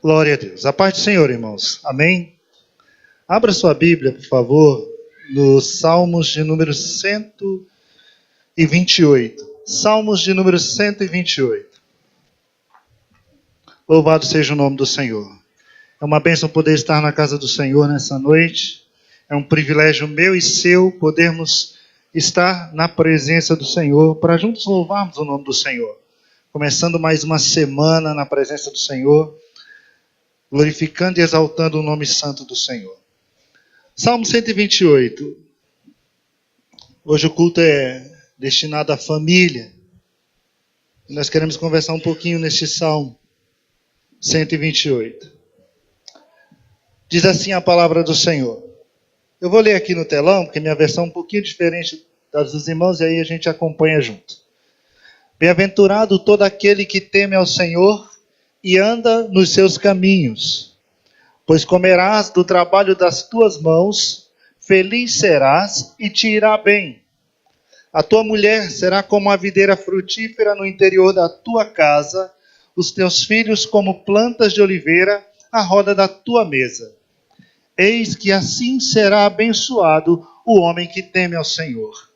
Glória a Deus. A paz do Senhor, irmãos. Amém? Abra sua Bíblia, por favor, nos Salmos de número 128. Salmos de número 128. Louvado seja o nome do Senhor. É uma bênção poder estar na casa do Senhor nessa noite. É um privilégio meu e seu podermos estar na presença do Senhor para juntos louvarmos o nome do Senhor. Começando mais uma semana na presença do Senhor, glorificando e exaltando o nome santo do Senhor. Salmo 128. Hoje o culto é destinado à família. E nós queremos conversar um pouquinho neste Salmo 128. Diz assim a palavra do Senhor. Eu vou ler aqui no telão, porque minha versão é um pouquinho diferente das dos irmãos, e aí a gente acompanha junto. Bem-aventurado todo aquele que teme ao Senhor e anda nos seus caminhos, pois comerás do trabalho das tuas mãos, feliz serás e te irá bem. A tua mulher será como a videira frutífera no interior da tua casa, os teus filhos como plantas de oliveira à roda da tua mesa. Eis que assim será abençoado o homem que teme ao Senhor.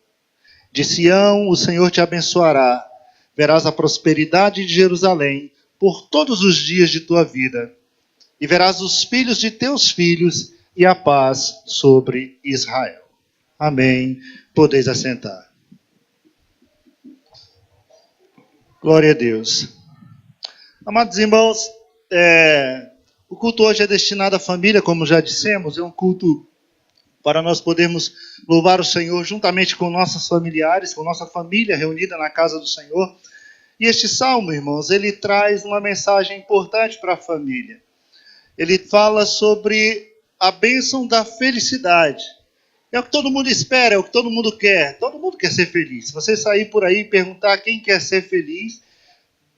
De Sião o Senhor te abençoará, verás a prosperidade de Jerusalém por todos os dias de tua vida, e verás os filhos de teus filhos e a paz sobre Israel. Amém. Podeis assentar. Glória a Deus. Amados irmãos, o culto hoje é destinado à família, como já dissemos, é um culto para nós podermos louvar o Senhor juntamente com nossos familiares, com nossa família reunida na casa do Senhor. E este salmo, irmãos, ele traz uma mensagem importante para a família. Ele fala sobre a bênção da felicidade. É o que todo mundo espera, é o que todo mundo quer. Todo mundo quer ser feliz. Se você sair por aí e perguntar quem quer ser feliz,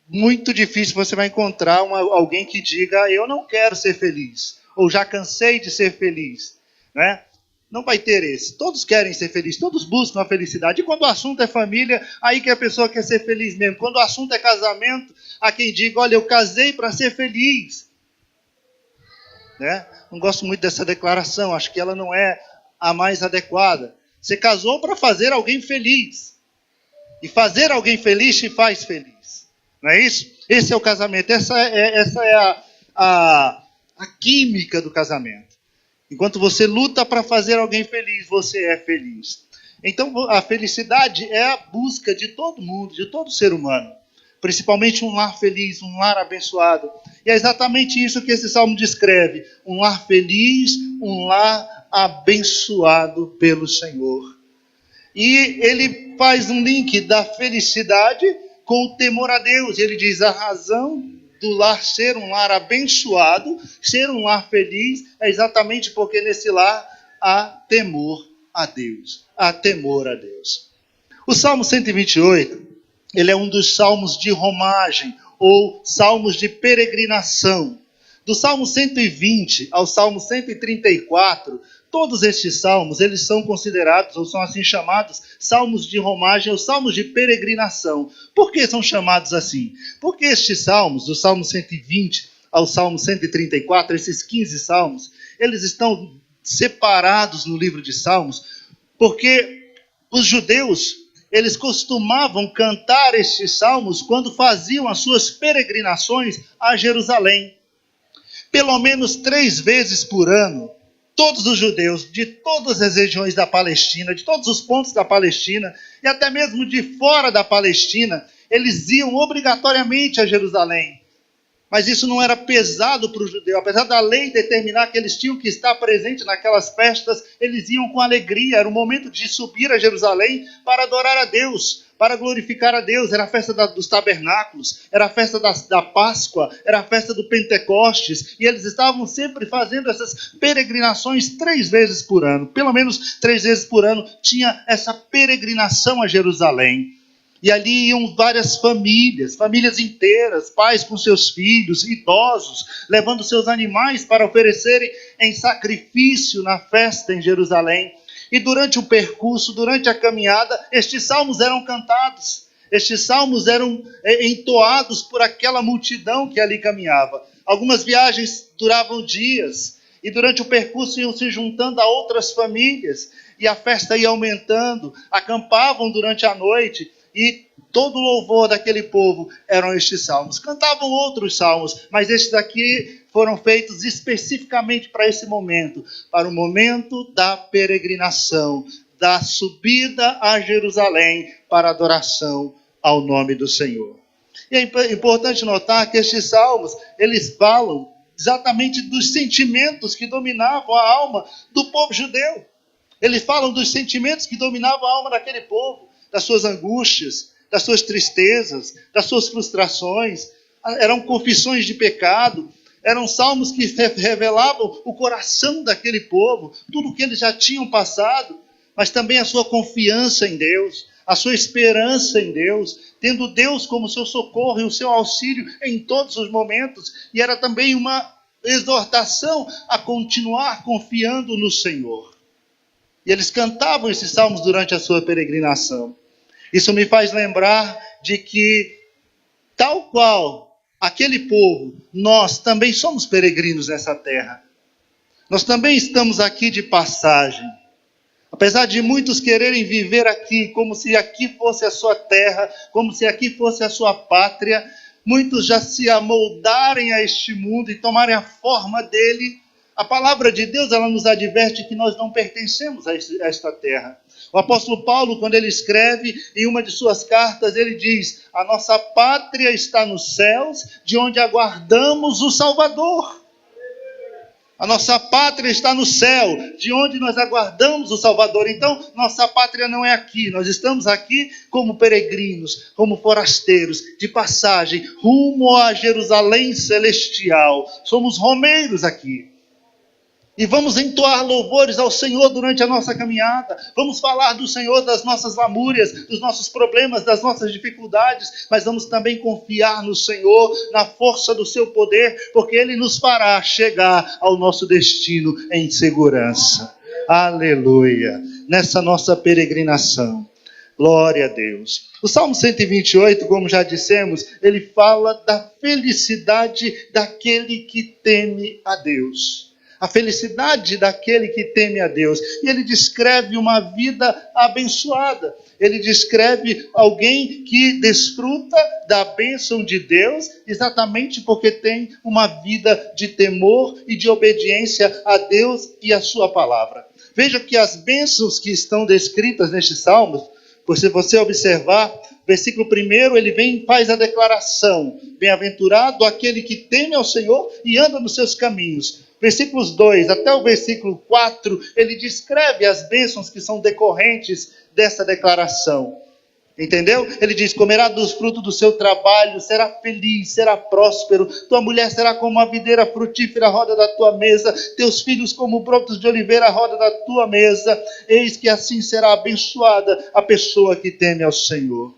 muito difícil você vai encontrar alguém que diga, eu não quero ser feliz, ou já cansei de ser feliz, né? Não vai ter esse. Todos querem ser felizes, todos buscam a felicidade. E quando o assunto é família, aí que a pessoa quer ser feliz mesmo. Quando o assunto é casamento, há quem diga, olha, eu casei para ser feliz. Né? Não gosto muito dessa declaração, acho que ela não é a mais adequada. Você casou para fazer alguém feliz. E fazer alguém feliz te faz feliz. Não é isso? Esse é o casamento, essa é a química do casamento. Enquanto você luta para fazer alguém feliz, você é feliz. Então, a felicidade é a busca de todo mundo, de todo ser humano. Principalmente um lar feliz, um lar abençoado. E é exatamente isso que esse salmo descreve. Um lar feliz, um lar abençoado pelo Senhor. E ele faz um link da felicidade com o temor a Deus. Ele diz a razão do lar ser um lar abençoado, ser um lar feliz, é exatamente porque nesse lar há temor a Deus. Há temor a Deus. O Salmo 128, ele é um dos salmos de romagem, ou salmos de peregrinação. Do Salmo 120 ao Salmo 134, todos estes salmos, eles são considerados, ou são assim chamados, salmos de romagem ou salmos de peregrinação. Por que são chamados assim? Porque estes salmos, do Salmo 120 ao Salmo 134, esses 15 salmos, eles estão separados no livro de Salmos, porque os judeus, eles costumavam cantar estes salmos quando faziam as suas peregrinações a Jerusalém. Pelo menos 3 vezes por ano, todos os judeus de todas as regiões da Palestina, de todos os pontos da Palestina, e até mesmo de fora da Palestina, eles iam obrigatoriamente a Jerusalém. Mas isso não era pesado para o judeu. Apesar da lei determinar que eles tinham que estar presentes naquelas festas, eles iam com alegria. Era o momento de subir a Jerusalém para adorar a Deus, para glorificar a Deus. Era a festa dos tabernáculos, era a festa da Páscoa, era a festa do Pentecostes. E eles estavam sempre fazendo essas peregrinações 3 vezes por ano. Pelo menos 3 vezes por ano tinha essa peregrinação a Jerusalém. E ali iam várias famílias inteiras, pais com seus filhos, idosos, levando seus animais para oferecerem em sacrifício na festa em Jerusalém. E durante o percurso, durante a caminhada, estes salmos eram cantados. Estes salmos eram entoados por aquela multidão que ali caminhava. Algumas viagens duravam dias, e durante o percurso iam se juntando a outras famílias, e a festa ia aumentando, acampavam durante a noite, e todo o louvor daquele povo eram estes salmos. Cantavam outros salmos, mas estes aqui foram feitos especificamente para esse momento, para o momento da peregrinação, da subida a Jerusalém para adoração ao nome do Senhor. E é importante notar que estes salmos, eles falam exatamente dos sentimentos que dominavam a alma do povo judeu. Eles falam dos sentimentos que dominavam a alma daquele povo, das suas angústias, das suas tristezas, das suas frustrações. Eram confissões de pecado, eram salmos que revelavam o coração daquele povo, tudo o que eles já tinham passado, mas também a sua confiança em Deus, a sua esperança em Deus, tendo Deus como seu socorro e o seu auxílio em todos os momentos. E era também uma exortação a continuar confiando no Senhor. E eles cantavam esses salmos durante a sua peregrinação. Isso me faz lembrar de que, tal qual aquele povo, nós também somos peregrinos nessa terra. Nós também estamos aqui de passagem. Apesar de muitos quererem viver aqui como se aqui fosse a sua terra, como se aqui fosse a sua pátria, muitos já se amoldarem a este mundo e tomarem a forma dele. A palavra de Deus, ela nos adverte que nós não pertencemos a esta terra. O apóstolo Paulo, quando ele escreve em uma de suas cartas, ele diz: a nossa pátria está nos céus, de onde aguardamos o Salvador. A nossa pátria está no céu, de onde nós aguardamos o Salvador. Então, nossa pátria não é aqui. Nós estamos aqui como peregrinos, como forasteiros, de passagem, rumo a Jerusalém celestial. Somos romeiros aqui. E vamos entoar louvores ao Senhor durante a nossa caminhada. Vamos falar do Senhor, das nossas lamúrias, dos nossos problemas, das nossas dificuldades. Mas vamos também confiar no Senhor, na força do seu poder, porque Ele nos fará chegar ao nosso destino em segurança. Aleluia! Nessa nossa peregrinação. Glória a Deus. O Salmo 128, como já dissemos, ele fala da felicidade daquele que teme a Deus. A felicidade daquele que teme a Deus. E ele descreve uma vida abençoada. Ele descreve alguém que desfruta da bênção de Deus, exatamente porque tem uma vida de temor e de obediência a Deus e a sua palavra. Veja que as bênçãos que estão descritas nestes salmos, se você observar, versículo 1, ele vem e faz a declaração: bem-aventurado aquele que teme ao Senhor e anda nos seus caminhos. Versículos 2 até o versículo 4, ele descreve as bênçãos que são decorrentes dessa declaração. Entendeu? Ele diz: comerá dos frutos do seu trabalho, será feliz, será próspero, tua mulher será como uma videira frutífera à roda da tua mesa, teus filhos como brotos de oliveira à roda da tua mesa. Eis que assim será abençoada a pessoa que teme ao Senhor.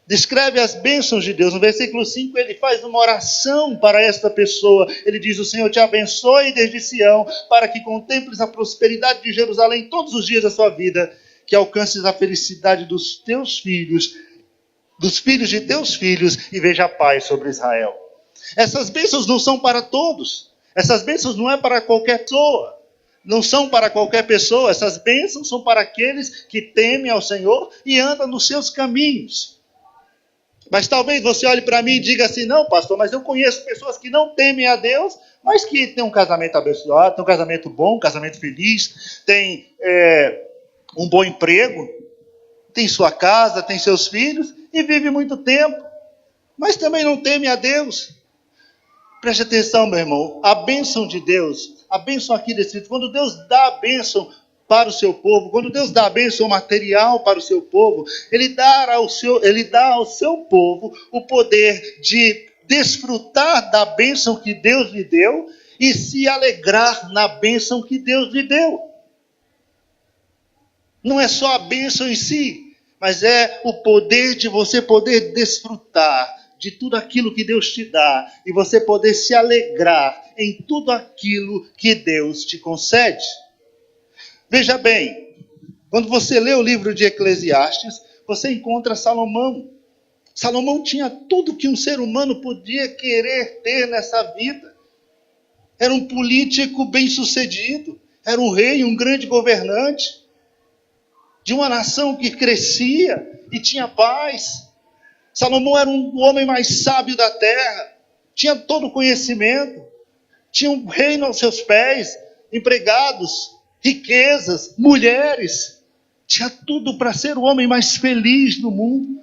Descreve as bênçãos de Deus. No versículo 5, ele faz uma oração para esta pessoa. Ele diz: o Senhor te abençoe desde Sião, para que contemples a prosperidade de Jerusalém todos os dias da sua vida, que alcances a felicidade dos teus filhos, dos filhos de teus filhos, e veja a paz sobre Israel. Essas bênçãos não são para todos. Essas bênçãos não é para qualquer pessoa. Não são para qualquer pessoa. Essas bênçãos são para aqueles que temem ao Senhor e andam nos seus caminhos. Mas talvez você olhe para mim e diga assim: não, pastor, mas eu conheço pessoas que não temem a Deus, mas que têm um casamento abençoado, têm um casamento bom, um casamento feliz, têm um bom emprego, tem sua casa, tem seus filhos e vive muito tempo, mas também não teme a Deus. Preste atenção, meu irmão, a bênção de Deus, a bênção aqui descrita, quando Deus dá a bênção para o seu povo, quando Deus dá a bênção material para o seu povo, Ele dá ao seu povo o poder de desfrutar da bênção que Deus lhe deu e se alegrar na bênção que Deus lhe deu. Não é só a bênção em si, mas é o poder de você poder desfrutar de tudo aquilo que Deus te dá e você poder se alegrar em tudo aquilo que Deus te concede. Veja bem, quando você lê o livro de Eclesiastes, você encontra Salomão. Salomão tinha tudo que um ser humano podia querer ter nessa vida. Era um político bem-sucedido, era um rei, um grande governante de uma nação que crescia e tinha paz. Salomão era o homem mais sábio da terra, tinha todo o conhecimento, tinha um reino aos seus pés, empregados, riquezas, mulheres, tinha tudo para ser o homem mais feliz do mundo.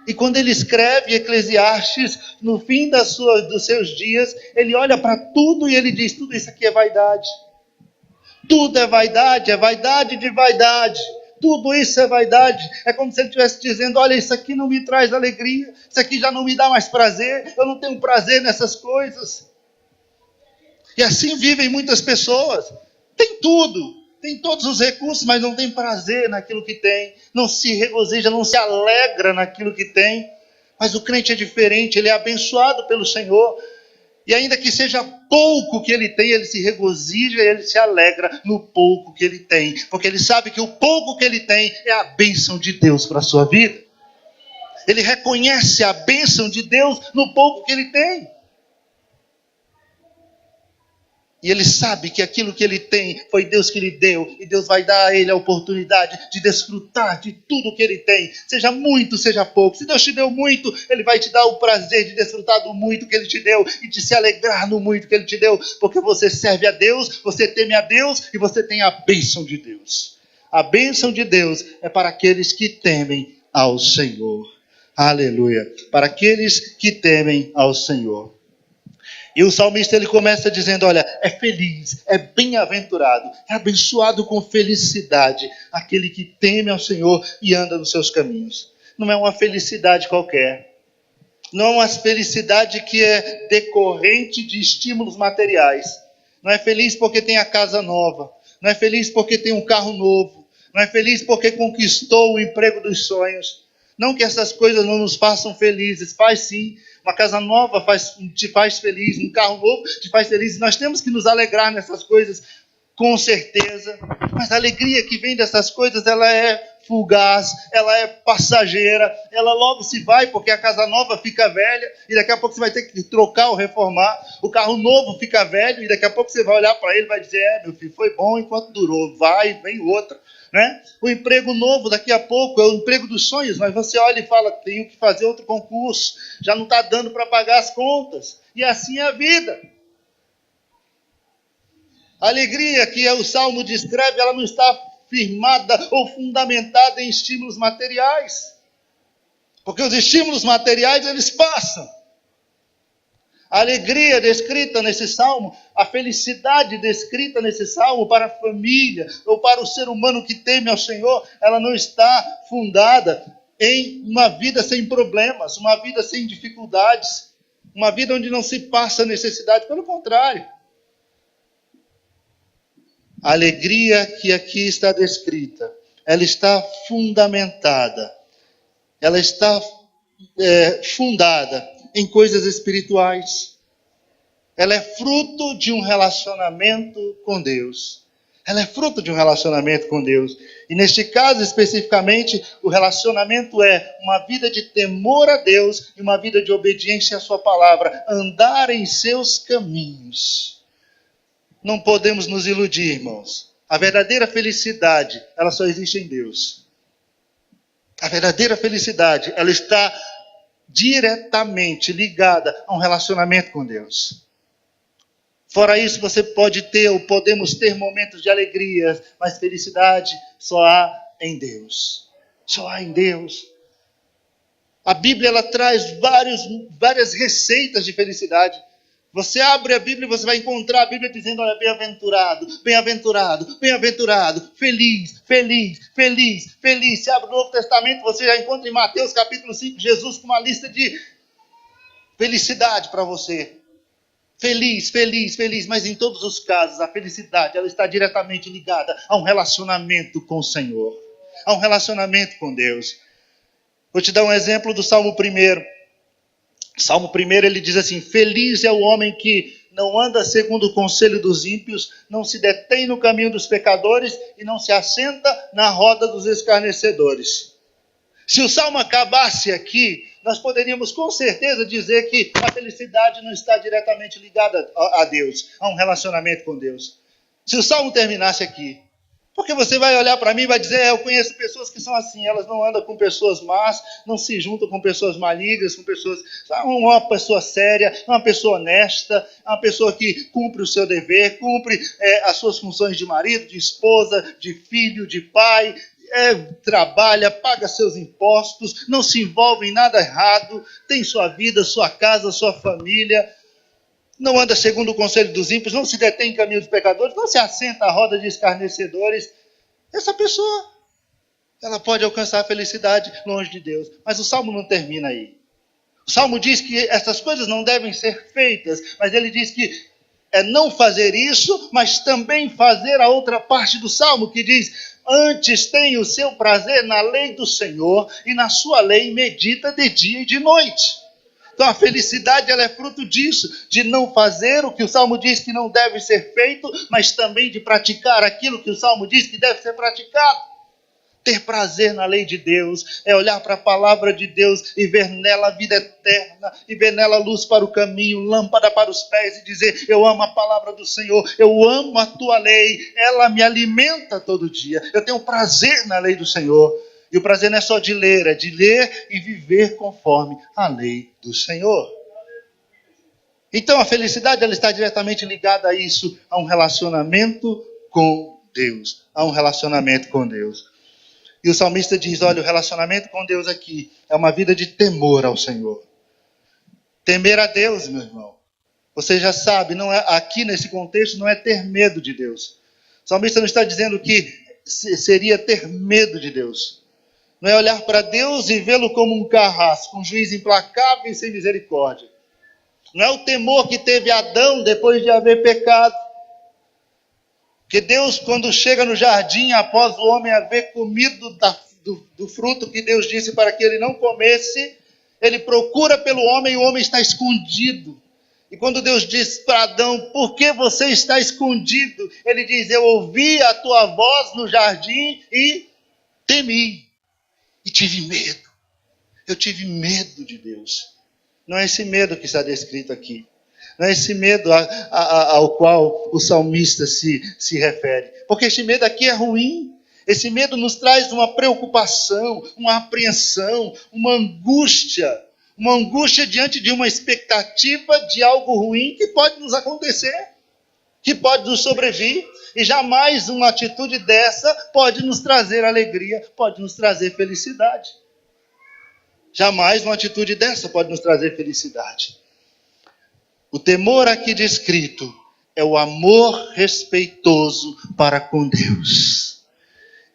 E quando ele escreve Eclesiastes, no fim dos seus dias, ele olha para tudo e ele diz, tudo isso aqui é vaidade. Tudo é vaidade de vaidade. Tudo isso é vaidade. É como se ele estivesse dizendo, olha, isso aqui não me traz alegria, isso aqui já não me dá mais prazer, eu não tenho prazer nessas coisas. E assim vivem muitas pessoas. Tem tudo, tem todos os recursos, mas não tem prazer naquilo que tem, não se regozija, não se alegra naquilo que tem. Mas o crente é diferente, ele é abençoado pelo Senhor. E ainda que seja pouco que ele tem, ele se regozija e ele se alegra no pouco que ele tem. Porque ele sabe que o pouco que ele tem é a bênção de Deus para a sua vida. Ele reconhece a bênção de Deus no pouco que ele tem. E ele sabe que aquilo que ele tem foi Deus que lhe deu. E Deus vai dar a ele a oportunidade de desfrutar de tudo que ele tem. Seja muito, seja pouco. Se Deus te deu muito, ele vai te dar o prazer de desfrutar do muito que ele te deu. E de se alegrar no muito que ele te deu. Porque você serve a Deus, você teme a Deus e você tem a bênção de Deus. A bênção de Deus é para aqueles que temem ao Senhor. Aleluia. Para aqueles que temem ao Senhor. E o salmista ele começa dizendo, olha, é feliz, é bem-aventurado, é abençoado com felicidade aquele que teme ao Senhor e anda nos seus caminhos. Não é uma felicidade qualquer. Não é uma felicidade que é decorrente de estímulos materiais. Não é feliz porque tem a casa nova. Não é feliz porque tem um carro novo. Não é feliz porque conquistou o emprego dos sonhos. Não que essas coisas não nos façam felizes, faz sim. Uma casa nova te faz feliz, um carro novo te faz feliz. Nós temos que nos alegrar nessas coisas, com certeza. Mas a alegria que vem dessas coisas, ela é fugaz, ela é passageira, ela logo se vai, porque a casa nova fica velha, e daqui a pouco você vai ter que trocar ou reformar. O carro novo fica velho, e daqui a pouco você vai olhar para ele e vai dizer, meu filho, foi bom enquanto durou, vai, vem outra. Né? O emprego novo daqui a pouco é o emprego dos sonhos, mas você olha e fala, tenho que fazer outro concurso, já não está dando para pagar as contas, e assim é a vida. A alegria que o Salmo descreve, ela não está firmada ou fundamentada em estímulos materiais, porque os estímulos materiais eles passam. A alegria descrita nesse salmo, a felicidade descrita nesse salmo para a família ou para o ser humano que teme ao Senhor, ela não está fundada em uma vida sem problemas, uma vida sem dificuldades, uma vida onde não se passa necessidade, pelo contrário. A alegria que aqui está descrita, ela está fundamentada, ela está fundada em coisas espirituais. Ela é fruto de um relacionamento com Deus. Ela é fruto de um relacionamento com Deus. E neste caso especificamente, o relacionamento é uma vida de temor a Deus e uma vida de obediência à sua palavra. Andar em seus caminhos. Não podemos nos iludir, irmãos. A verdadeira felicidade, ela só existe em Deus. A verdadeira felicidade, ela está diretamente ligada a um relacionamento com Deus. Fora isso, você pode ter ou podemos ter momentos de alegria, mas felicidade só há em Deus. Só há em Deus. A Bíblia ela traz várias receitas de felicidade. Você abre a Bíblia e você vai encontrar a Bíblia dizendo, olha, bem-aventurado, bem-aventurado, bem-aventurado, feliz, feliz, feliz, feliz. Se abre o Novo Testamento, você já encontra em Mateus capítulo 5, Jesus com uma lista de felicidade para você. Feliz, feliz, feliz. Mas em todos os casos, a felicidade ela está diretamente ligada a um relacionamento com o Senhor. A um relacionamento com Deus. Vou te dar um exemplo do Salmo 1. Salmo 1, ele diz assim, feliz é o homem que não anda segundo o conselho dos ímpios, não se detém no caminho dos pecadores e não se assenta na roda dos escarnecedores. Se o Salmo acabasse aqui, nós poderíamos com certeza dizer que a felicidade não está diretamente ligada a Deus, a um relacionamento com Deus. Se o Salmo terminasse aqui, porque você vai olhar para mim e vai dizer, eu conheço pessoas que são assim, elas não andam com pessoas más, não se juntam com pessoas malignas, com pessoas, uma pessoa séria, uma pessoa honesta, uma pessoa que cumpre o seu dever, cumpre as suas funções de marido, de esposa, de filho, de pai, trabalha, paga seus impostos, não se envolve em nada errado, tem sua vida, sua casa, sua família, não anda segundo o conselho dos ímpios, não se detém em caminho dos pecadores, não se assenta à roda de escarnecedores. Essa pessoa, ela pode alcançar a felicidade longe de Deus. Mas o Salmo não termina aí. O Salmo diz que essas coisas não devem ser feitas, mas ele diz que é não fazer isso, mas também fazer a outra parte do Salmo, que diz, antes tem o seu prazer na lei do Senhor, e na sua lei medita de dia e de noite. Então a felicidade ela é fruto disso, de não fazer o que o Salmo diz que não deve ser feito, mas também de praticar aquilo que o Salmo diz que deve ser praticado. Ter prazer na lei de Deus é olhar para a palavra de Deus e ver nela a vida eterna, e ver nela luz para o caminho, lâmpada para os pés, e dizer, eu amo a palavra do Senhor, eu amo a tua lei, ela me alimenta todo dia, eu tenho prazer na lei do Senhor. E o prazer não é só de ler, é de ler e viver conforme a lei do Senhor. Então a felicidade ela está diretamente ligada a isso, a um relacionamento com Deus. A um relacionamento com Deus. E o salmista diz, olha, o relacionamento com Deus aqui é uma vida de temor ao Senhor. Temer a Deus, meu irmão. Você já sabe, não é, aqui nesse contexto não é ter medo de Deus. O salmista não está dizendo que seria ter medo de Deus. Não é olhar para Deus e vê-lo como um carrasco, um juiz implacável e sem misericórdia. Não é o temor que teve Adão depois de haver pecado. Porque Deus, quando chega no jardim, após o homem haver comido do fruto que Deus disse para que ele não comesse, ele procura pelo homem e o homem está escondido. E quando Deus diz para Adão, por que você está escondido? Ele diz, eu ouvi a tua voz no jardim e temi. E tive medo. Eu tive medo de Deus. Não é esse medo que está descrito aqui. Não é esse medo ao qual o salmista se refere. Porque esse medo aqui é ruim. Esse medo nos traz uma preocupação, uma apreensão, uma angústia. Uma angústia diante de uma expectativa de algo ruim que pode nos acontecer. Que pode nos sobrevir. E jamais uma atitude dessa pode nos trazer alegria, pode nos trazer felicidade. Jamais uma atitude dessa pode nos trazer felicidade. O temor aqui descrito é o amor respeitoso para com Deus.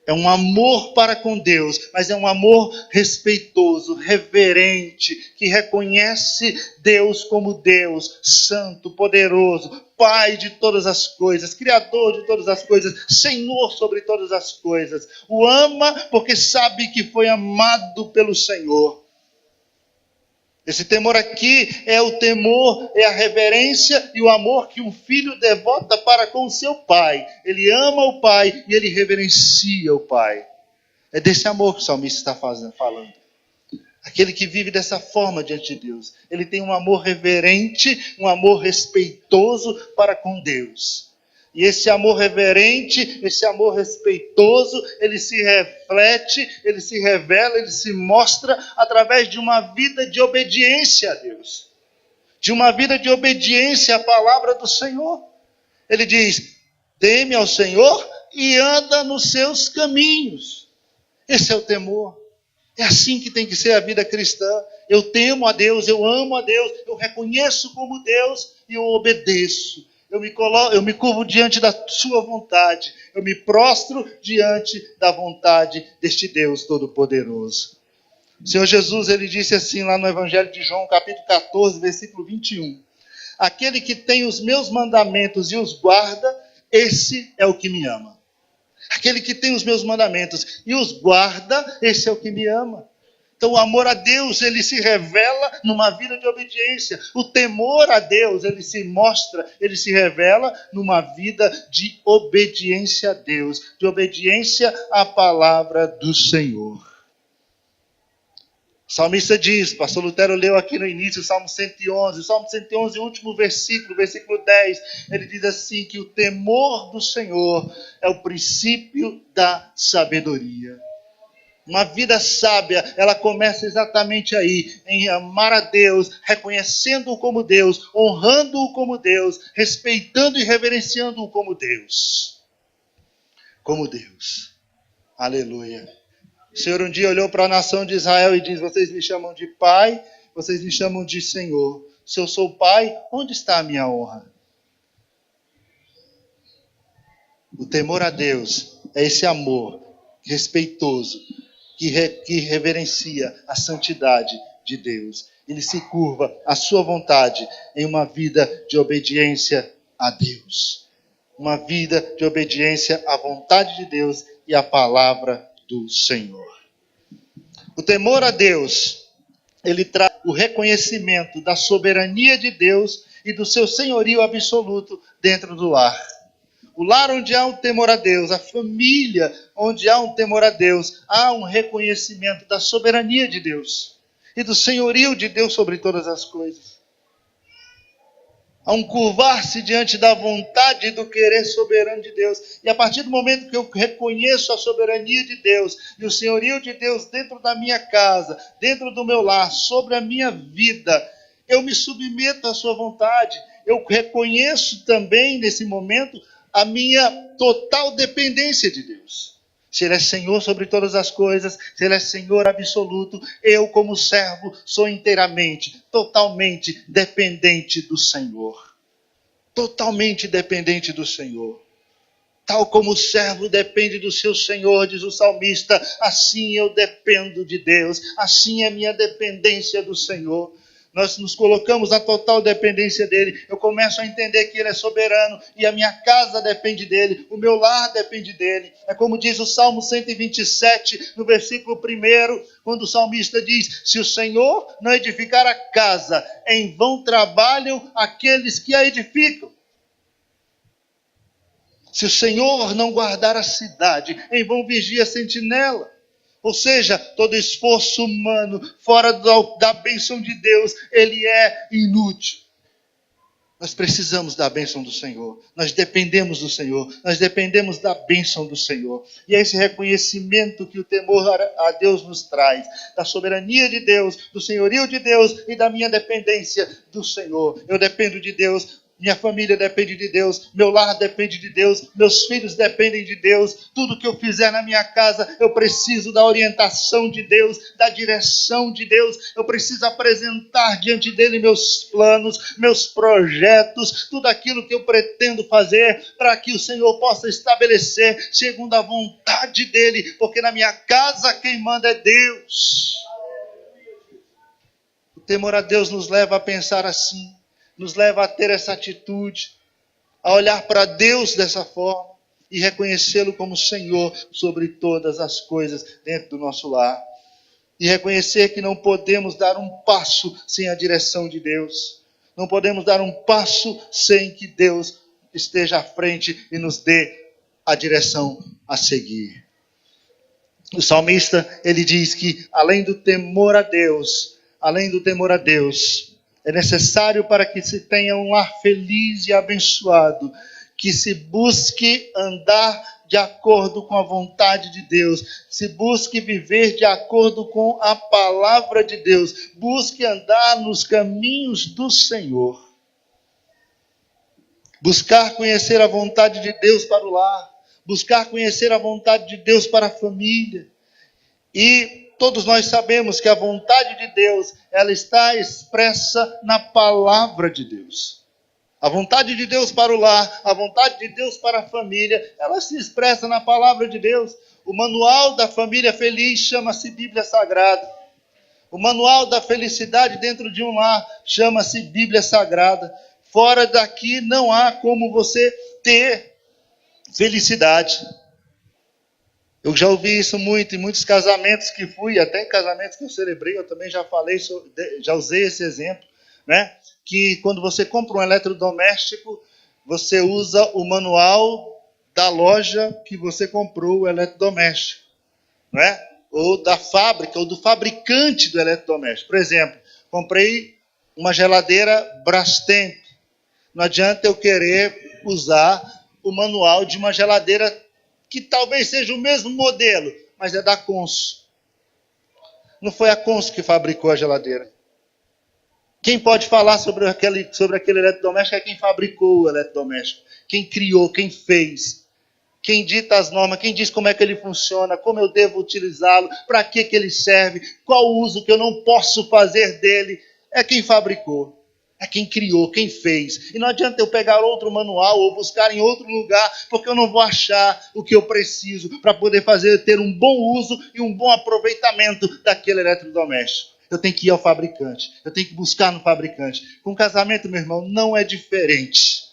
É um amor para com Deus, mas é um amor respeitoso, reverente, que reconhece Deus como Deus, santo, poderoso, Pai de todas as coisas, Criador de todas as coisas, Senhor sobre todas as coisas. O ama porque sabe que foi amado pelo Senhor. Esse temor aqui é o temor, é a reverência e o amor que um filho devota para com o seu pai. Ele ama o pai e ele reverencia o pai. É desse amor que o salmista está falando. Aquele que vive dessa forma diante de Deus. Ele tem um amor reverente, um amor respeitoso para com Deus. E esse amor reverente, esse amor respeitoso, ele se reflete, ele se revela, ele se mostra através de uma vida de obediência a Deus. De uma vida de obediência à palavra do Senhor. Ele diz, teme ao Senhor e anda nos seus caminhos. Esse é o temor. É assim que tem que ser a vida cristã. Eu temo a Deus, eu amo a Deus, eu reconheço como Deus e eu obedeço. Eu me curvo diante da sua vontade. Eu me prostro diante da vontade deste Deus Todo-Poderoso. O Senhor Jesus, ele disse assim lá no Evangelho de João, capítulo 14, versículo 21. Aquele que tem os meus mandamentos e os guarda, esse é o que me ama. Aquele que tem os meus mandamentos e os guarda, esse é o que me ama. Então o amor a Deus, ele se revela numa vida de obediência. O temor a Deus, ele se mostra, ele se revela numa vida de obediência a Deus. De obediência à palavra do Senhor. O salmista diz, o pastor Lutero leu aqui no início o Salmo 111, o último versículo, versículo 10, ele diz assim, que o temor do Senhor é o princípio da sabedoria. Uma vida sábia, ela começa exatamente aí, em amar a Deus, reconhecendo-o como Deus, honrando-o como Deus, respeitando e reverenciando-o como Deus. Como Deus. Aleluia. O Senhor um dia olhou para a nação de Israel e disse, vocês me chamam de pai, vocês me chamam de Senhor. Se eu sou pai, onde está a minha honra? O temor a Deus é esse amor respeitoso, que reverencia a santidade de Deus. Ele se curva à sua vontade em uma vida de obediência a Deus. Uma vida de obediência à vontade de Deus e à palavra do Senhor. O temor a Deus, ele traz o reconhecimento da soberania de Deus e do seu senhorio absoluto dentro do lar. O lar onde há um temor a Deus, a família onde há um temor a Deus, há um reconhecimento da soberania de Deus e do senhorio de Deus sobre todas as coisas. Há um curvar-se diante da vontade e do querer soberano de Deus. E a partir do momento que eu reconheço a soberania de Deus e o senhorio de Deus dentro da minha casa, dentro do meu lar, sobre a minha vida, eu me submeto à sua vontade. Eu reconheço também, nesse momento, a minha total dependência de Deus. Se Ele é Senhor sobre todas as coisas, se Ele é Senhor absoluto, eu como servo sou inteiramente, totalmente dependente do Senhor. Totalmente dependente do Senhor. Tal como o servo depende do seu Senhor, diz o salmista, assim eu dependo de Deus, assim é minha dependência do Senhor. Nós nos colocamos na total dependência dele. Eu começo a entender que ele é soberano e a minha casa depende dele, o meu lar depende dele. É como diz o Salmo 127, no versículo 1, quando o salmista diz, se o Senhor não edificar a casa, em vão trabalham aqueles que a edificam. Se o Senhor não guardar a cidade, em vão vigia a sentinela. Ou seja, todo esforço humano fora da bênção de Deus, ele é inútil. Nós precisamos da bênção do Senhor. Nós dependemos do Senhor. Nós dependemos da bênção do Senhor. E é esse reconhecimento que o temor a Deus nos traz. Da soberania de Deus, do senhorio de Deus e da minha dependência do Senhor. Eu dependo de Deus. Minha família depende de Deus, meu lar depende de Deus, meus filhos dependem de Deus, tudo que eu fizer na minha casa, eu preciso da orientação de Deus, da direção de Deus, eu preciso apresentar diante dele meus planos, meus projetos, tudo aquilo que eu pretendo fazer, para que o Senhor possa estabelecer segundo a vontade dele, porque na minha casa quem manda é Deus. O temor a Deus nos leva a pensar assim, nos leva a ter essa atitude, a olhar para Deus dessa forma e reconhecê-lo como Senhor sobre todas as coisas dentro do nosso lar. E reconhecer que não podemos dar um passo sem a direção de Deus. Não podemos dar um passo sem que Deus esteja à frente e nos dê a direção a seguir. O salmista, ele diz que além do temor a Deus, é necessário para que se tenha um lar feliz e abençoado, que se busque andar de acordo com a vontade de Deus, se busque viver de acordo com a palavra de Deus, busque andar nos caminhos do Senhor. Buscar conhecer a vontade de Deus para o lar, buscar conhecer a vontade de Deus para a família. E todos nós sabemos que a vontade de Deus, ela está expressa na palavra de Deus. A vontade de Deus para o lar, a vontade de Deus para a família, ela se expressa na palavra de Deus. O manual da família feliz chama-se Bíblia Sagrada. O manual da felicidade dentro de um lar chama-se Bíblia Sagrada. Fora daqui não há como você ter felicidade. Eu já ouvi isso muito em muitos casamentos que fui, até em casamentos que eu celebrei, eu também já falei, já usei esse exemplo, né? Que quando você compra um eletrodoméstico, você usa o manual da loja que você comprou o eletrodoméstico, não é? ou da fábrica, ou do fabricante do eletrodoméstico. Por exemplo, comprei uma geladeira Brastemp. Não adianta eu querer usar o manual de uma geladeira que talvez seja o mesmo modelo, mas é da Consul. Não foi a Consul que fabricou a geladeira. Quem pode falar sobre aquele eletrodoméstico é quem fabricou o eletrodoméstico, quem criou, quem fez, quem dita as normas, quem diz como é que ele funciona, como eu devo utilizá-lo, para que ele serve, qual o uso que eu não posso fazer dele. É quem fabricou, é quem criou, quem fez. E não adianta eu pegar outro manual ou buscar em outro lugar, porque eu não vou achar o que eu preciso para poder ter um bom uso e um bom aproveitamento daquele eletrodoméstico. Eu tenho que ir ao fabricante, eu tenho que buscar no fabricante. Com casamento, meu irmão, não é diferente.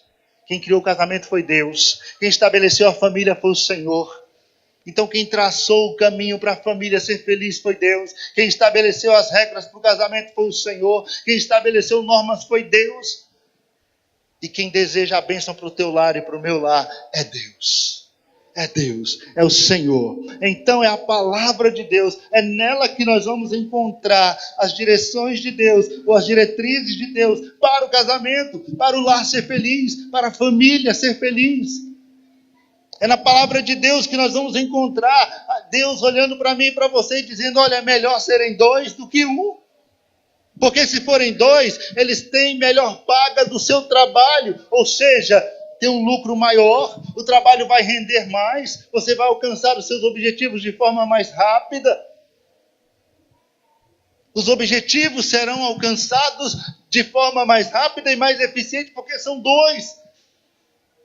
Quem criou o casamento foi Deus. Quem estabeleceu a família foi o Senhor. Então quem traçou o caminho para a família ser feliz foi Deus. Quem estabeleceu as regras para o casamento foi o Senhor. Quem estabeleceu normas foi Deus. E quem deseja a bênção para o teu lar e para o meu lar é Deus. É Deus, é o Senhor. Então é a palavra de Deus, é nela que nós vamos encontrar as direções de Deus, ou as diretrizes de Deus para o casamento, para o lar ser feliz, para a família ser feliz. É na palavra de Deus que nós vamos encontrar Deus olhando para mim e para você e dizendo, olha, é melhor serem dois do que um. Porque se forem dois, eles têm melhor paga do seu trabalho, ou seja, tem um lucro maior, o trabalho vai render mais, você vai alcançar os seus objetivos de forma mais rápida. Os objetivos serão alcançados de forma mais rápida e mais eficiente, porque são dois.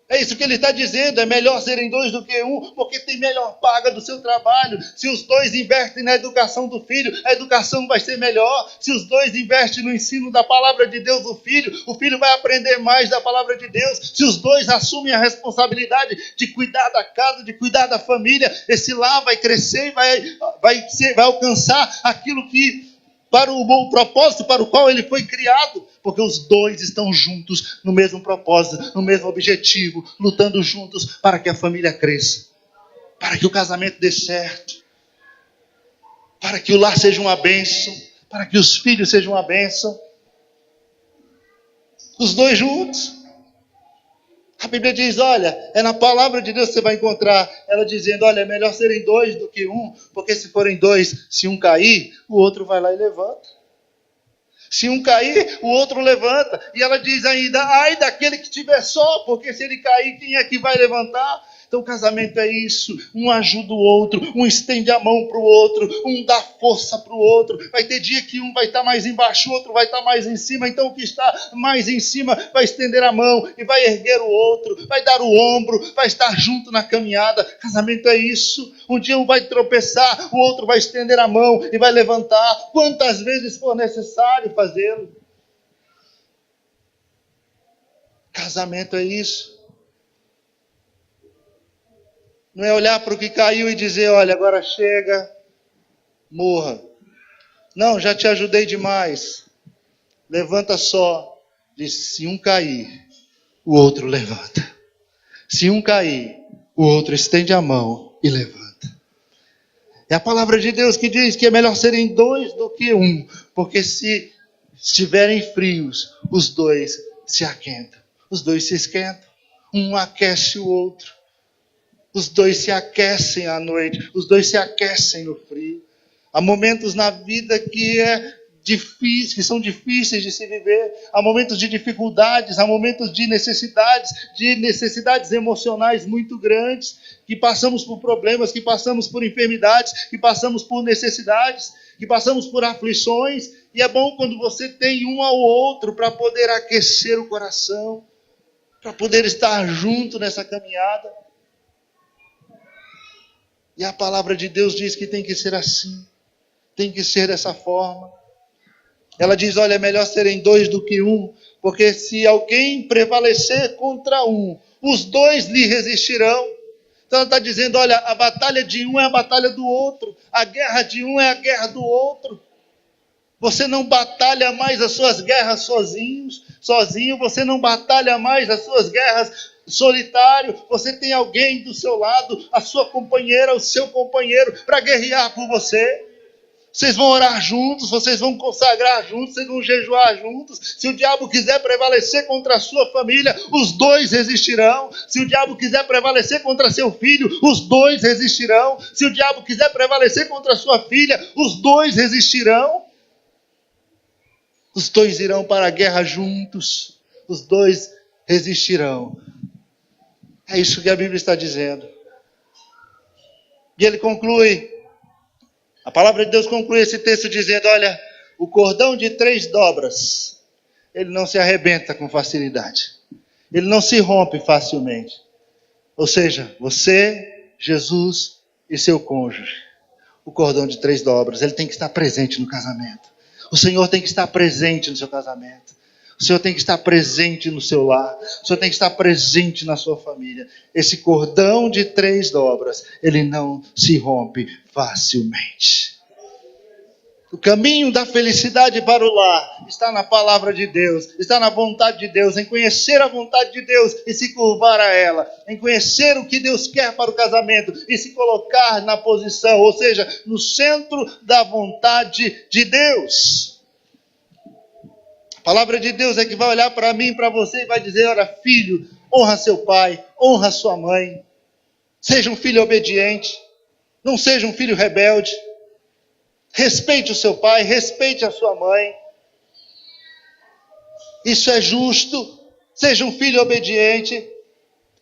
É isso que ele está dizendo, é melhor serem dois do que um, porque tem melhor paga do seu trabalho. Se os dois investem na educação do filho, a educação vai ser melhor. Se os dois investem no ensino da palavra de Deus do filho, o filho vai aprender mais da palavra de Deus. Se os dois assumem a responsabilidade de cuidar da casa, de cuidar da família, esse lar vai crescer e vai alcançar aquilo que... para o bom propósito para o qual ele foi criado, porque os dois estão juntos no mesmo propósito, no mesmo objetivo, lutando juntos para que a família cresça, para que o casamento dê certo, para que o lar seja uma bênção, para que os filhos sejam uma bênção, os dois juntos. A Bíblia diz, olha, é na palavra de Deus que você vai encontrar ela dizendo, olha, é melhor serem dois do que um, porque se forem dois, se um cair, o outro vai lá e levanta. Se um cair, o outro levanta. E ela diz ainda, ai daquele que estiver só, porque se ele cair, quem é que vai levantar? Então o casamento é isso, um ajuda o outro, um estende a mão para o outro, um dá força para o outro. Vai ter dia que um vai estar mais embaixo, o outro vai estar mais em cima, então o que está mais em cima vai estender a mão e vai erguer o outro, vai dar o ombro, vai estar junto na caminhada. Casamento é isso, um dia um vai tropeçar, o outro vai estender a mão e vai levantar, quantas vezes for necessário fazê-lo. Casamento é isso. Não é olhar para o que caiu e dizer, olha, agora chega, morra. Não, já te ajudei demais. Levanta só. Diz, se um cair, o outro levanta. Se um cair, o outro estende a mão e levanta. É a palavra de Deus que diz que é melhor serem dois do que um, porque se estiverem frios, os dois se aquentam. Os dois se esquentam. Um aquece o outro. Os dois se aquecem à noite, os dois se aquecem no frio. Há momentos na vida que são difíceis de se viver. Há momentos de dificuldades, há momentos de necessidades emocionais muito grandes, que passamos por problemas, que passamos por enfermidades, que passamos por necessidades, que passamos por aflições. E é bom quando você tem um ao outro para poder aquecer o coração, para poder estar junto nessa caminhada. E a palavra de Deus diz que tem que ser assim, tem que ser dessa forma. Ela diz, olha, é melhor serem dois do que um, porque se alguém prevalecer contra um, os dois lhe resistirão. Então ela está dizendo, olha, a batalha de um é a batalha do outro, a guerra de um é a guerra do outro. Você não batalha mais as suas guerras sozinho, você não batalha mais as suas guerras solitário, você tem alguém do seu lado, a sua companheira, o seu companheiro, para guerrear por você. Vocês vão orar juntos, vocês vão consagrar juntos, vocês vão jejuar juntos. Se o diabo quiser prevalecer contra a sua família, os dois resistirão. Se o diabo quiser prevalecer contra seu filho, os dois resistirão. Se o diabo quiser prevalecer contra a sua filha, os dois resistirão. Os dois irão para a guerra juntos. Os dois resistirão. É isso que a Bíblia está dizendo. E ele conclui, a palavra de Deus conclui esse texto dizendo, olha, o cordão de 3 dobras, ele não se arrebenta com facilidade. Ele não se rompe facilmente. Ou seja, você, Jesus e seu cônjuge. O cordão de 3 dobras, ele tem que estar presente no casamento. O Senhor tem que estar presente no seu casamento. O Senhor tem que estar presente no seu lar. O Senhor tem que estar presente na sua família. Esse cordão de 3 dobras, ele não se rompe facilmente. O caminho da felicidade para o lar está na palavra de Deus, está na vontade de Deus, em conhecer a vontade de Deus e se curvar a ela, em conhecer o que Deus quer para o casamento e se colocar na posição, ou seja, no centro da vontade de Deus. A palavra de Deus é que vai olhar para mim e para você e vai dizer, olha, filho, honra seu pai, honra sua mãe, seja um filho obediente, não seja um filho rebelde. Respeite o seu pai, respeite a sua mãe. Isso é justo. Seja um filho obediente.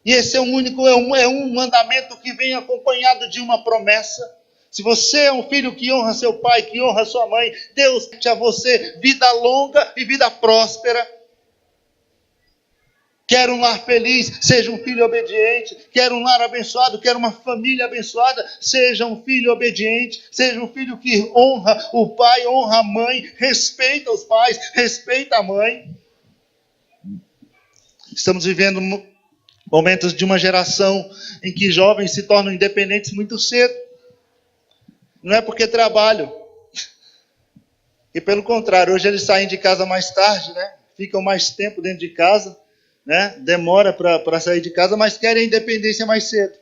E esse é um mandamento que vem acompanhado de uma promessa. Se você é um filho que honra seu pai, que honra sua mãe, Deus dá a você vida longa e vida próspera. Quer um lar feliz, seja um filho obediente. Quer um lar abençoado, quer uma família abençoada, seja um filho obediente. Seja um filho que honra o pai, honra a mãe, respeita os pais, respeita a mãe. Estamos vivendo momentos de uma geração em que jovens se tornam independentes muito cedo. Não é porque trabalham. E pelo contrário, hoje eles saem de casa mais tarde, né? Ficam mais tempo dentro de casa. Né? Demora para sair de casa, mas querem a independência mais cedo.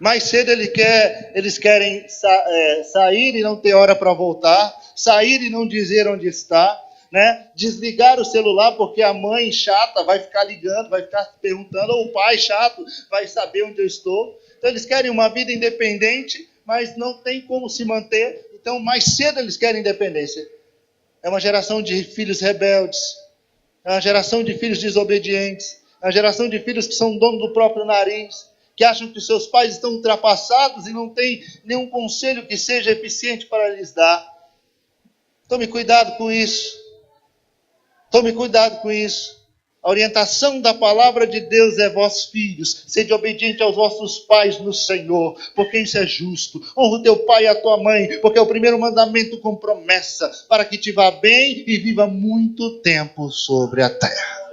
Mais cedo eles querem sair e não ter hora para voltar, sair e não dizer onde está, né? Desligar o celular porque a mãe chata vai ficar ligando, vai ficar perguntando, ou o pai chato vai saber onde eu estou. Então eles querem uma vida independente, mas não tem como se manter, então mais cedo eles querem independência. É uma geração de filhos rebeldes. É uma geração de filhos desobedientes. É uma geração de filhos que são donos do próprio nariz. Que acham que seus pais estão ultrapassados e não tem nenhum conselho que seja eficiente para lhes dar. Tome cuidado com isso. Tome cuidado com isso. A orientação da palavra de Deus é vós filhos, sede obediente aos vossos pais no Senhor, porque isso é justo. Honra o teu pai e a tua mãe, porque é o primeiro mandamento com promessa, para que te vá bem e viva muito tempo sobre a terra.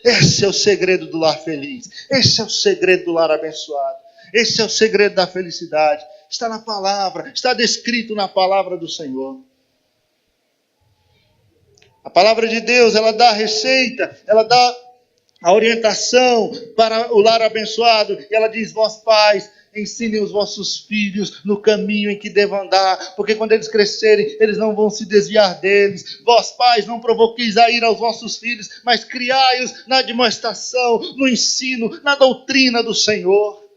Esse é o segredo do lar feliz. Esse é o segredo do lar abençoado. Esse é o segredo da felicidade. Está na palavra, está descrito na palavra do Senhor. A palavra de Deus, ela dá a receita, ela dá a orientação para o lar abençoado. E ela diz, vós pais, ensinem os vossos filhos no caminho em que devem andar, porque quando eles crescerem, eles não vão se desviar deles. Vós pais, não provoqueis a ira aos vossos filhos, mas criai-os na admoestação, no ensino, na doutrina do Senhor.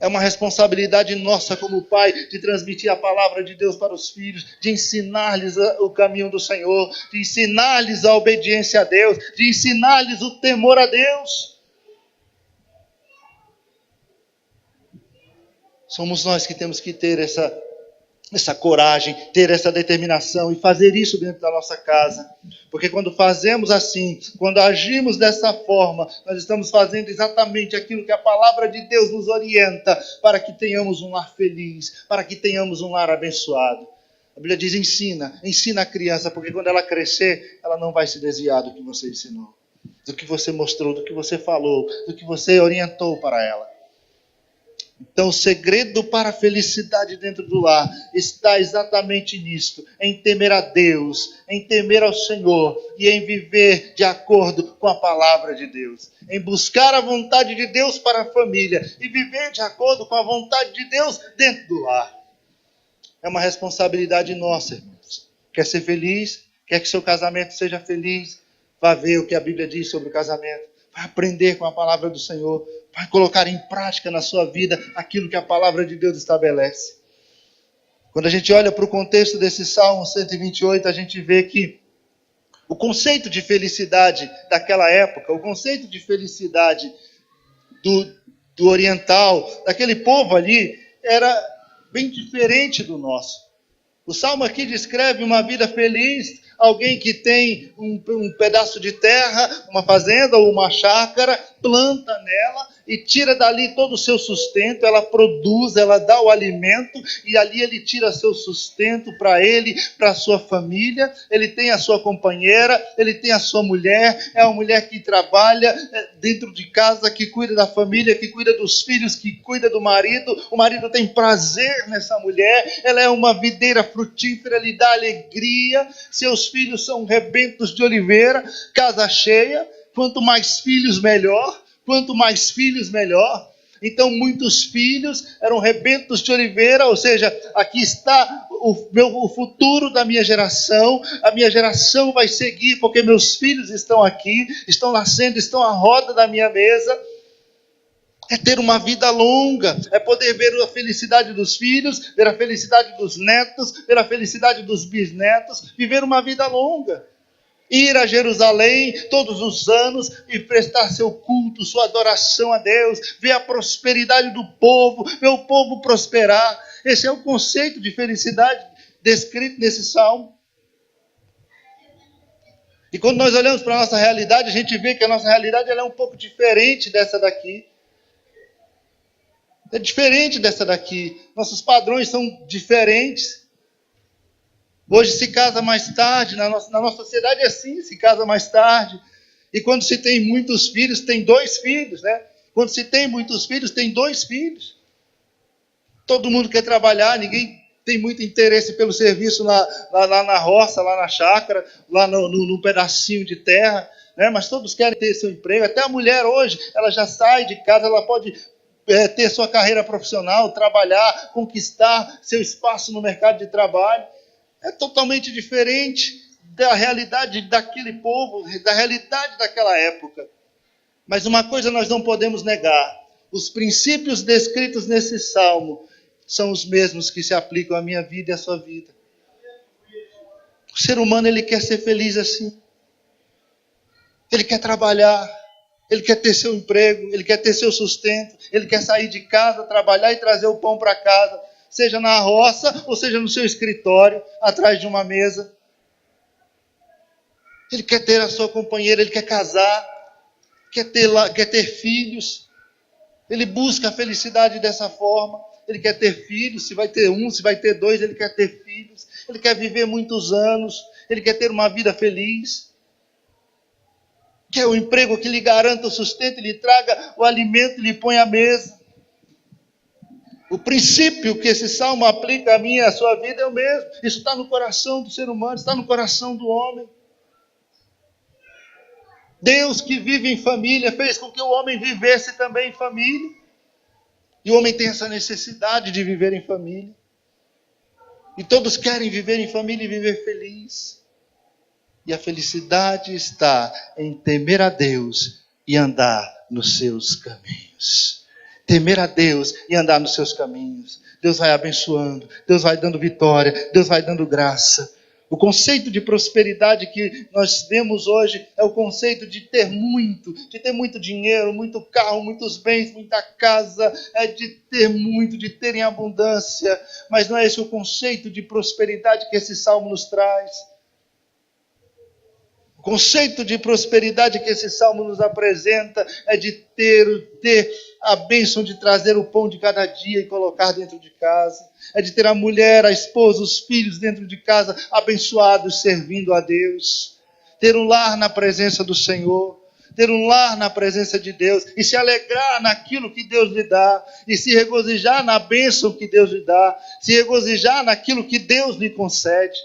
É uma responsabilidade nossa como pai de transmitir a palavra de Deus para os filhos, de ensinar-lhes o caminho do Senhor, de ensinar-lhes a obediência a Deus, de ensinar-lhes o temor a Deus. Somos nós que temos que ter essa coragem, ter essa determinação e fazer isso dentro da nossa casa. Porque quando fazemos assim, quando agimos dessa forma, nós estamos fazendo exatamente aquilo que a palavra de Deus nos orienta para que tenhamos um lar feliz, para que tenhamos um lar abençoado. A Bíblia diz, ensina a criança, porque quando ela crescer, ela não vai se desviar do que você ensinou, do que você mostrou, do que você falou, do que você orientou para ela. Então, o segredo para a felicidade dentro do lar está exatamente nisto, em temer a Deus, em temer ao Senhor e em viver de acordo com a palavra de Deus, em buscar a vontade de Deus para a família e viver de acordo com a vontade de Deus dentro do lar. É uma responsabilidade nossa, irmãos. Quer ser feliz? Quer que seu casamento seja feliz? Vá ver o que a Bíblia diz sobre o casamento. Vai aprender com a palavra do Senhor. Vai colocar em prática na sua vida aquilo que a palavra de Deus estabelece. Quando a gente olha para o contexto desse Salmo 128, a gente vê que o conceito de felicidade daquela época, o conceito de felicidade do oriental, daquele povo ali, era bem diferente do nosso. O Salmo aqui descreve uma vida feliz, alguém que tem um pedaço de terra, uma fazenda ou uma chácara, planta nela e tira dali todo o seu sustento, ela produz, ela dá o alimento e ali ele tira seu sustento para ele, para a sua família, ele tem a sua companheira, ele tem a sua mulher, é uma mulher que trabalha dentro de casa, que cuida da família, que cuida dos filhos, que cuida do marido, o marido tem prazer nessa mulher, ela é uma videira frutífera, lhe dá alegria, seus filhos são rebentos de oliveira, casa cheia, quanto mais filhos melhor, quanto mais filhos melhor. Então muitos filhos eram rebentos de oliveira, ou seja, aqui está o futuro da minha geração, a minha geração vai seguir porque meus filhos estão aqui, estão nascendo, estão à roda da minha mesa. É ter uma vida longa, é poder ver a felicidade dos filhos, ver a felicidade dos netos, ver a felicidade dos bisnetos, viver uma vida longa. Ir a Jerusalém todos os anos e prestar seu culto, sua adoração a Deus, ver a prosperidade do povo, ver o povo prosperar. Esse é o conceito de felicidade descrito nesse salmo. E quando nós olhamos para a nossa realidade, a gente vê que a nossa realidade ela é um pouco diferente dessa daqui. É diferente dessa daqui. Nossos padrões são diferentes. Hoje se casa mais tarde, na nossa sociedade é assim, se casa mais tarde. E quando se tem muitos filhos, tem 2 filhos, né? Quando se tem muitos filhos, tem 2 filhos. Todo mundo quer trabalhar, ninguém tem muito interesse pelo serviço lá na roça, lá na chácara, lá no pedacinho de terra, né? Mas todos querem ter seu emprego. Até a mulher hoje, ela já sai de casa, ela pode ter sua carreira profissional, trabalhar, conquistar seu espaço no mercado de trabalho. É totalmente diferente da realidade daquele povo, da realidade daquela época. Mas uma coisa nós não podemos negar: os princípios descritos nesse salmo são os mesmos que se aplicam à minha vida e à sua vida. O ser humano, ele quer ser feliz assim. Ele quer trabalhar, ele quer ter seu emprego, ele quer ter seu sustento, ele quer sair de casa, trabalhar e trazer o pão para casa, seja na roça ou seja no seu escritório, atrás de uma mesa. Ele quer ter a sua companheira, ele quer casar, quer ter filhos. Ele busca a felicidade dessa forma. Ele quer ter filhos, se vai ter 1, se vai ter 2, ele quer ter filhos. Ele quer viver muitos anos, ele quer ter uma vida feliz. Quer um emprego que lhe garanta o sustento, lhe traga o alimento, lhe põe à mesa. O princípio que esse salmo aplica a mim e à sua vida é o mesmo. Isso está no coração do ser humano, está no coração do homem. Deus, que vive em família, fez com que o homem vivesse também em família. E o homem tem essa necessidade de viver em família. E todos querem viver em família e viver feliz. E a felicidade está em temer a Deus e andar nos seus caminhos. Temer a Deus e andar nos seus caminhos. Deus vai abençoando, Deus vai dando vitória, Deus vai dando graça. O conceito de prosperidade que nós vemos hoje é o conceito de ter muito dinheiro, muito carro, muitos bens, muita casa, de ter muito, de ter em abundância. Mas não é esse o conceito de prosperidade que esse salmo nos traz. O conceito de prosperidade que esse salmo nos apresenta é de ter a bênção de trazer o pão de cada dia e colocar dentro de casa. É de ter a mulher, a esposa, os filhos dentro de casa, abençoados, servindo a Deus. Ter um lar na presença do Senhor. ter um lar na presença de Deus e se alegrar naquilo que Deus lhe dá e se regozijar na bênção que Deus lhe dá, se regozijar naquilo que Deus lhe concede.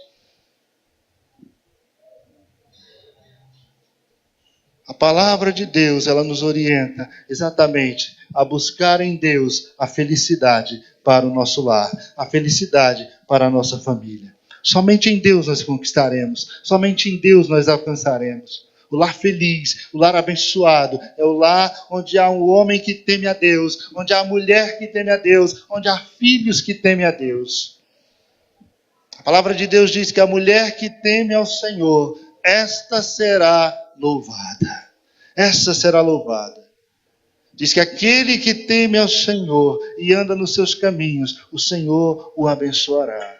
A palavra de Deus, ela nos orienta exatamente a buscar em Deus a felicidade para o nosso lar, a felicidade para a nossa família. Somente em Deus nós conquistaremos, somente em Deus nós alcançaremos. O lar feliz, o lar abençoado, é o lar onde há um homem que teme a Deus, onde há mulher que teme a Deus, onde há filhos que temem a Deus. A palavra de Deus diz que a mulher que teme ao Senhor, esta será louvada. Essa será louvada. Diz que aquele que teme ao Senhor e anda nos seus caminhos, o Senhor o abençoará.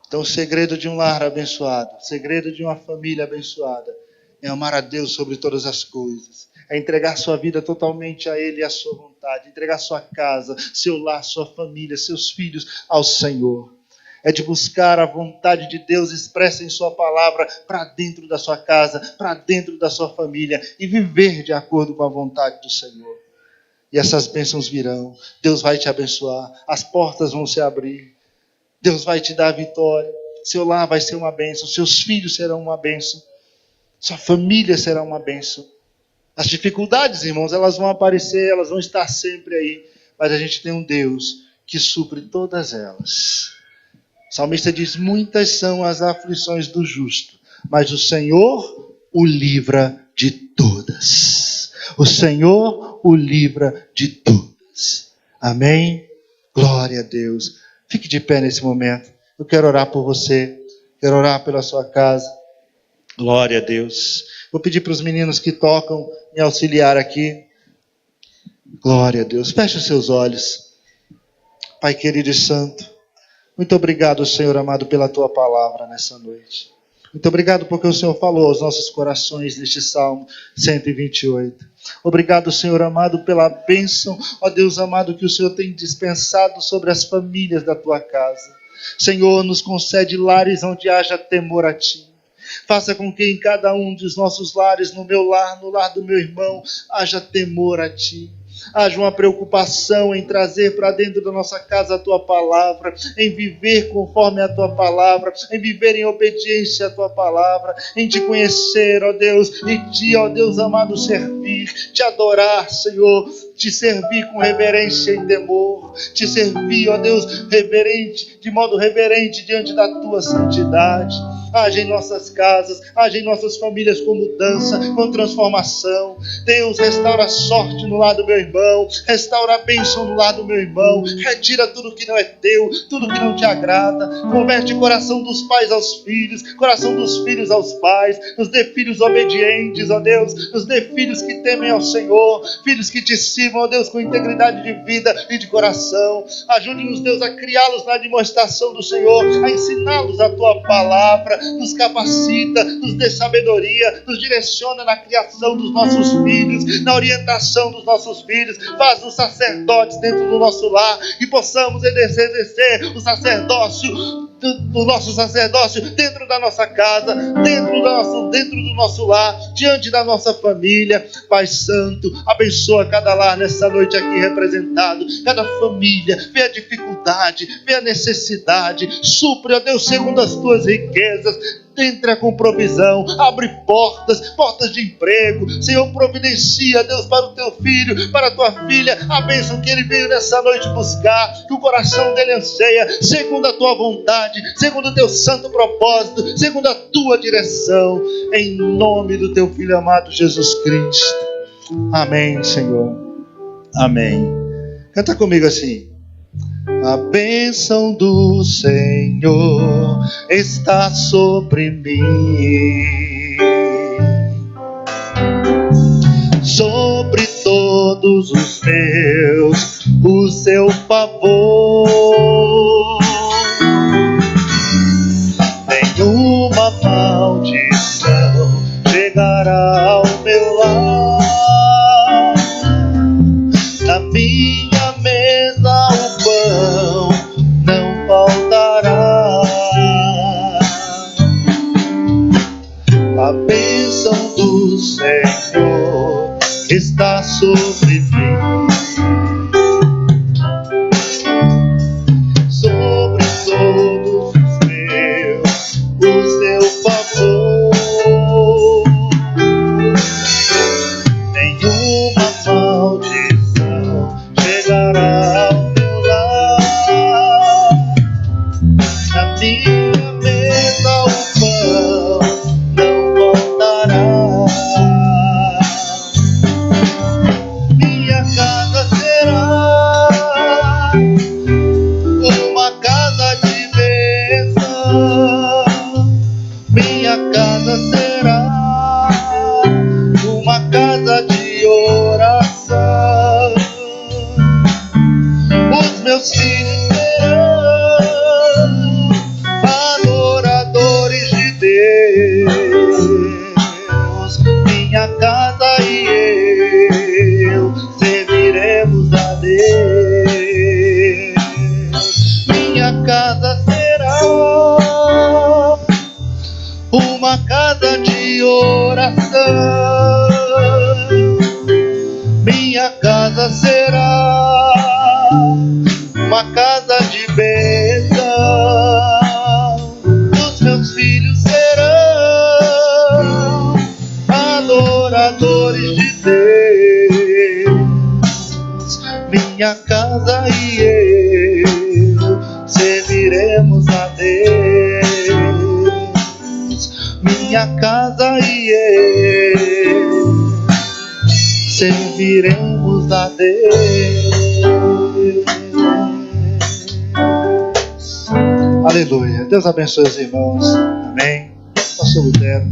Então o segredo de um lar abençoado, o segredo de uma família abençoada, é amar a Deus sobre todas as coisas. É entregar sua vida totalmente a Ele e a sua vontade. Entregar sua casa, seu lar, sua família, seus filhos ao Senhor. É de buscar a vontade de Deus expressa em sua palavra para dentro da sua casa, para dentro da sua família e viver de acordo com a vontade do Senhor. E essas bênçãos virão. Deus vai te abençoar. As portas vão se abrir. Deus vai te dar a vitória. Seu lar vai ser uma bênção. Seus filhos serão uma bênção. Sua família será uma bênção. As dificuldades, irmãos, elas vão aparecer, elas vão estar sempre aí. Mas a gente tem um Deus que supre todas elas. O salmista diz, muitas são as aflições do justo, mas o Senhor o livra de todas. O Senhor o livra de todas. Amém? Glória a Deus. Fique de pé nesse momento. Eu quero orar por você. Quero orar pela sua casa. Glória a Deus. Vou pedir para os meninos que tocam me auxiliar aqui. Glória a Deus. Feche os seus olhos. Pai querido e santo. Muito obrigado, Senhor amado, pela Tua palavra nessa noite. Muito obrigado porque o Senhor falou aos nossos corações neste Salmo 128. Obrigado, Senhor amado, pela bênção, ó Deus amado, que o Senhor tem dispensado sobre as famílias da Tua casa. Senhor, nos concede lares onde haja temor a Ti. Faça com que em cada um dos nossos lares, no meu lar, no lar do meu irmão, haja temor a Ti. Haja uma preocupação em trazer para dentro da nossa casa a Tua palavra, em viver conforme a Tua palavra, em viver em obediência à Tua palavra, em Te conhecer, ó Deus, e Te, ó Deus amado, servir, Te adorar, Senhor, Te servir com reverência e temor, Te servir, ó Deus, reverente, de modo reverente diante da Tua santidade. Haja em nossas casas, haja em nossas famílias com mudança, com transformação. Deus, restaura a sorte no lado do meu irmão, restaura a bênção no lado do meu irmão, retira tudo que não é teu, tudo que não te agrada, converte o coração dos pais aos filhos, coração dos filhos aos pais, nos dê filhos obedientes, ó Deus, nos dê filhos que temem ao Senhor, filhos que te sirvam, ó Deus, com integridade de vida e de coração. Ajude-nos, Deus, a criá-los na demonstração do Senhor, a ensiná-los a Tua palavra, nos capacita, nos dê sabedoria, nos direciona na criação dos nossos filhos, na orientação dos nossos filhos, faz-nos sacerdotes dentro do nosso lar, e possamos exercer o sacerdócio, do nosso sacerdócio dentro da nossa casa, dentro do nosso lar, diante da nossa família. Pai Santo, abençoa cada lar nessa noite aqui representado, cada família, vê a dificuldade, vê a necessidade, supre, ó Deus, segundo as Tuas riquezas, entra com provisão, abre portas de emprego, Senhor, providencia, Deus, para o Teu filho, para a Tua filha, a bênção que ele veio nessa noite buscar, que o coração dele anseia, segundo a Tua vontade, segundo o Teu santo propósito, segundo a Tua direção, em nome do Teu Filho amado Jesus Cristo. Amém, Senhor. Amém. Canta comigo assim. A bênção do Senhor está sobre mim, sobre todos os meus, o seu favor. Nenhuma maldição chegará ao meu lar, na minha mesa o pão não faltará. A bênção bênção do Senhor está sobre mim. Sobre todos os meus, o seu favor. Nenhuma maldição chegará ao meu lar. Na minha mesa o pão não faltará. Minha casa será uma casa de bênção. Minha casa será uma casa de oração. Os meus filhos serão adoradores de Deus. Minha casa e eu serviremos a Deus. Minha casa será uma casa de oração. Minha casa será uma casa de bênção. Os meus filhos serão adoradores de Deus. Minha casa e eu serviremos a Deus. Minha casa e eu serviremos a Deus. Aleluia. Deus abençoe os irmãos. Amém. Pastor Lutero.